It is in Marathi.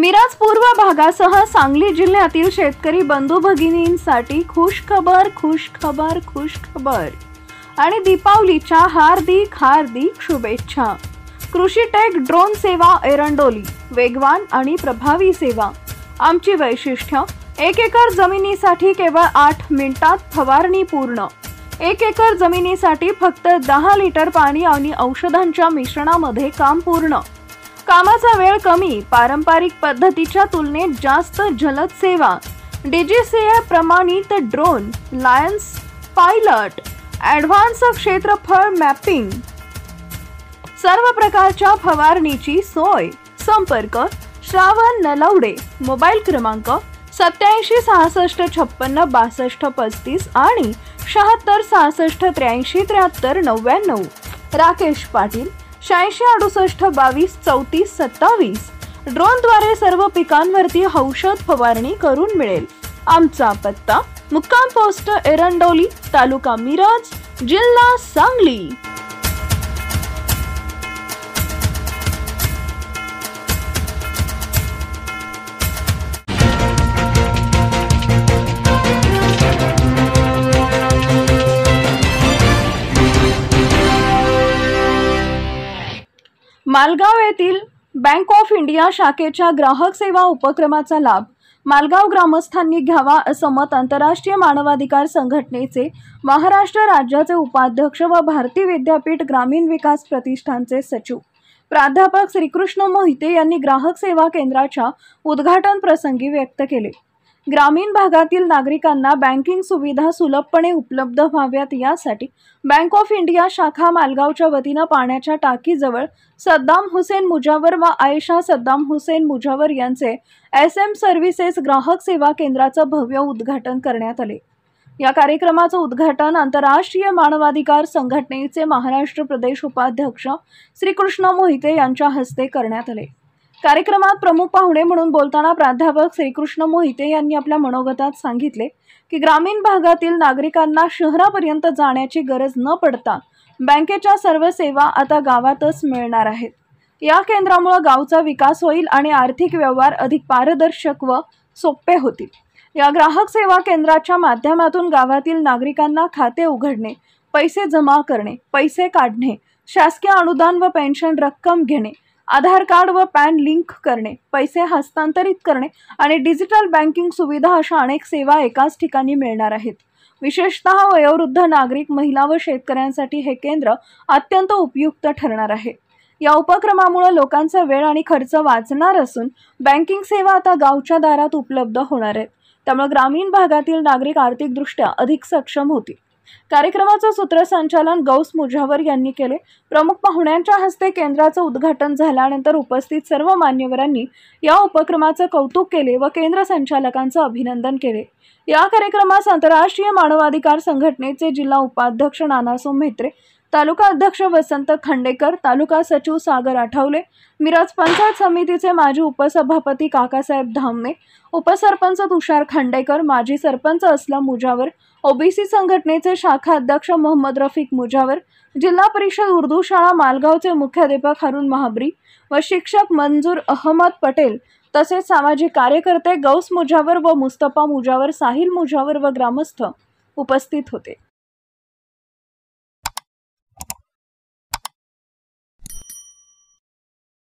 मिरज पूर्व भागासह सांगली जिल्ह्यातील शेतकरी बंधू भगिनींसाठी खुश खबर आणि दीपावलीच्या हार्दिक शुभेच्छा। कृषी टेक ड्रोन सेवा एरंडोली, वेगवान आणि प्रभावी सेवा। आमची वैशिष्ट्य 1 एकर जमिनीसाठी केवळ 8 मिनिटात फवारणी पूर्ण। 1 एकर जमिनीसाठी फक्त 10 लिटर पाणी आणि औषधांच्या मिश्रणामध्ये काम पूर्ण। कामाचा वेळ कमी, पारंपरिक पद्धतीच्या तुलनेत जास्त जलद सेवा। DGCA प्रमाणित ड्रोन, लायन्स पायलट, ॲडव्हान्स क्षेत्रफळ मॅपिंग, सर्व प्रकारच्या फवारणीची सोय। संपर्क श्रावण नलवडे, मोबाईल क्रमांक 87 66 56 62 35 आणि 76 66 83 73 99। राकेश पाटील 86 68 22 34 27। ड्रोनद्वारे सर्व पिकांवरती औषध फवारणी करून मिळेल। आमचा पत्ता मुक्काम पोस्ट एरंडोली, तालुका मिरज, जिल्हा सांगली। मालगाव येथील बँक ऑफ इंडिया शाखेच्या ग्राहक सेवा उपक्रमाचा लाभ मालगाव ग्रामस्थांनी घ्यावा असं मत आंतरराष्ट्रीय मानवाधिकार संघटनेचे महाराष्ट्र राज्याचे उपाध्यक्ष व भारतीय विद्यापीठ ग्रामीण विकास प्रतिष्ठानचे सचिव प्राध्यापक श्रीकृष्ण मोहिते यांनी ग्राहक सेवा केंद्राच्या उद्घाटन प्रसंगी व्यक्त केले। ग्रामीण भागातील नागरिकांना बँकिंग सुविधा सुलभपणे उपलब्ध व्हाव्यात यासाठी बँक ऑफ इंडिया शाखा मालगावच्या वतीनं पाण्याच्या टाकीजवळ सद्दाम हुसेन मुजावर व आयशा सद्दाम हुसेन मुजावर यांचे SM सर्व्हिसेस ग्राहक सेवा केंद्राचं भव्य उद्घाटन करण्यात आले। या कार्यक्रमाचं उद्घाटन आंतरराष्ट्रीय मानवाधिकार संघटनेचे महाराष्ट्र प्रदेश उपाध्यक्ष श्रीकृष्ण मोहिते यांच्या हस्ते करण्यात आले। कार्यक्रमात प्रमुख पाहुणे म्हणून बोलताना प्राध्यापक श्रीकृष्ण मोहिते यांनी आपल्या मनोगतात सांगितले की ग्रामीण भागातील नागरिकांना शहरापर्यंत जाण्याची गरज न पडता बँकेच्या सर्व सेवा आता गावातच मिळणार आहेत। या केंद्रामुळे गावचा विकास होईल आणि आर्थिक व्यवहार अधिक पारदर्शक व सोपे होतील। या ग्राहक सेवा केंद्राच्या माध्यमातून गावातील नागरिकांना खाते उघडणे, पैसे जमा करणे, पैसे काढणे, शासकीय अनुदान व पेन्शन रक्कम घेणे, आधार कार्ड व पॅन लिंक करणे, पैसे हस्तांतरित करणे आणि डिजिटल बँकिंग सुविधा अशा अनेक सेवा एकाच ठिकाणी मिळणार आहेत। विशेषतः वयोवृद्ध नागरिक, महिला व शेतकऱ्यांसाठी हे केंद्र अत्यंत उपयुक्त ठरणार आहे। या उपक्रमामुळे लोकांचा वेळ आणि खर्च वाचणार असून बँकिंग सेवा आता गावच्या दारात उपलब्ध होणार आहेत। त्यामुळे ग्रामीण भागातील नागरिक आर्थिकदृष्ट्या अधिक सक्षम होतील। कार्यक्रमाचं सूत्रसंचालन गौस मुजावर यांनी केले। प्रमुख पाहुण्यांच्या हस्ते केंद्राचं उद्घाटन झाल्यानंतर उपस्थित सर्व मान्यवरांनी या उपक्रमाचं कौतुक केले व केंद्र संचालकांचं अभिनंदन केले। या कार्यक्रमास आंतरराष्ट्रीय मानवाधिकार संघटनेचे जिल्हा उपाध्यक्ष नानासो म्हेत्रे, तालुका अध्यक्ष वसंत खंडेकर, तालुका सचिव सागर आठवले, मिरज पंचायत समितीचे माजी उपसभापती काकासाहेब धामणे, उपसरपंच तुषार खंडेकर, माजी सरपंच असलम मुजावर, OBC संघटनेचे शाखा अध्यक्ष मोहम्मद रफिक मुजावर, जिल्हा परिषद उर्दू शाळा मालगावचे मुख्याध्यापक हारून महाबरी व शिक्षक मंजूर अहमद पटेल तसेच सामाजिक कार्यकर्ते गौस मुजावर व मुस्तफा मुजावर, साहिल मुजावर व ग्रामस्थ उपस्थित होते।